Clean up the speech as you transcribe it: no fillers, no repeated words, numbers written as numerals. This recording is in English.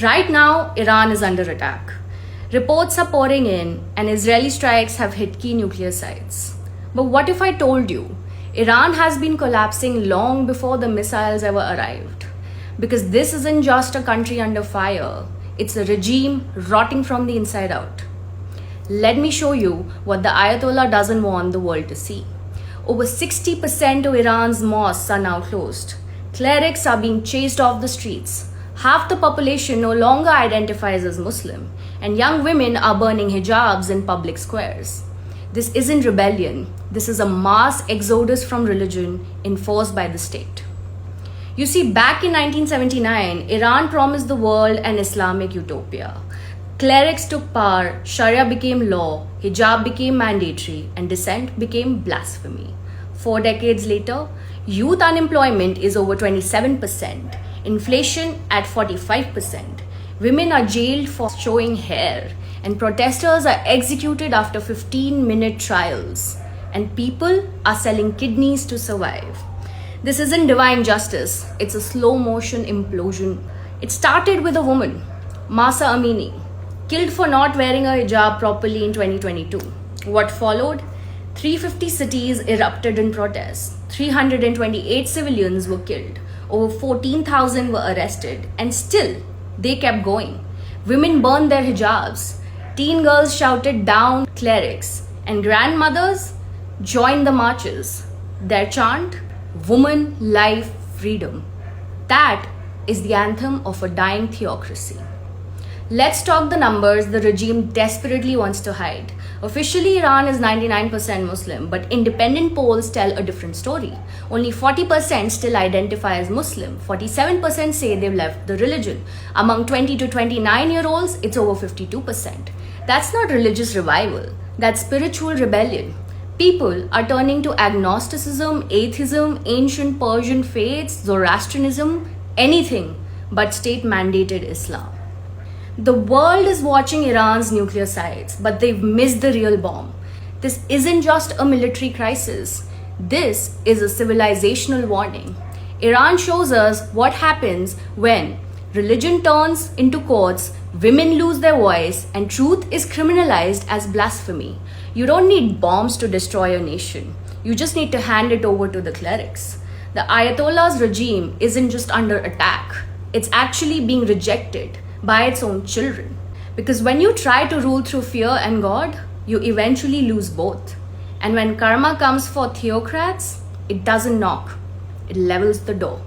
Right now, Iran is under attack. Reports are pouring in, and Israeli strikes have hit key nuclear sites. But what if I told you Iran has been collapsing long before the missiles ever arrived? Because this isn't just a country under fire, it's a regime rotting from the inside out. Let me show you what the Ayatollah doesn't want the world to see. Over 60% of Iran's mosques are now closed. Clerics are being chased off the streets. Half the population no longer identifies as Muslim, and young women are burning hijabs in public squares. This isn't rebellion, this is a mass exodus from religion enforced by the state. You see, back in 1979, Iran promised the world an Islamic utopia. Clerics took power, Sharia became law, hijab became mandatory, and dissent became blasphemy. 4 decades later, youth unemployment is over 27%, inflation at 45%, women are jailed for showing hair, and protesters are executed after 15-minute trials, and people are selling kidneys to survive. This isn't divine justice, it's a slow motion implosion. It started with a woman, Mahsa Amini, killed for not wearing a hijab properly in 2022. What followed? 350 cities erupted in protests. 328 civilians were killed. Over 14,000 were arrested. And still, they kept going. Women burned their hijabs. Teen girls shouted down clerics. And grandmothers joined the marches. Their chant, woman, life, freedom. That is the anthem of a dying theocracy. Let's talk the numbers the regime desperately wants to hide. Officially, Iran is 99% Muslim, but independent polls tell a different story. Only 40% still identify as Muslim. 47% say they've left the religion. Among 20 to 29-year-olds, it's over 52%. That's not religious revival. That's spiritual rebellion. People are turning to agnosticism, atheism, ancient Persian faiths, Zoroastrianism, anything but state-mandated Islam. The world is watching Iran's nuclear sites, but they've missed the real bomb. This isn't just a military crisis. This is a civilizational warning. Iran shows us what happens when religion turns into courts, women lose their voice, and truth is criminalized as blasphemy. You don't need bombs to destroy a nation. You just need to hand it over to the clerics. The Ayatollah's regime isn't just under attack. It's actually being rejected by its own children. Because when you try to rule through fear and God, you eventually lose both. And when karma comes for theocrats, it doesn't knock, it levels the door.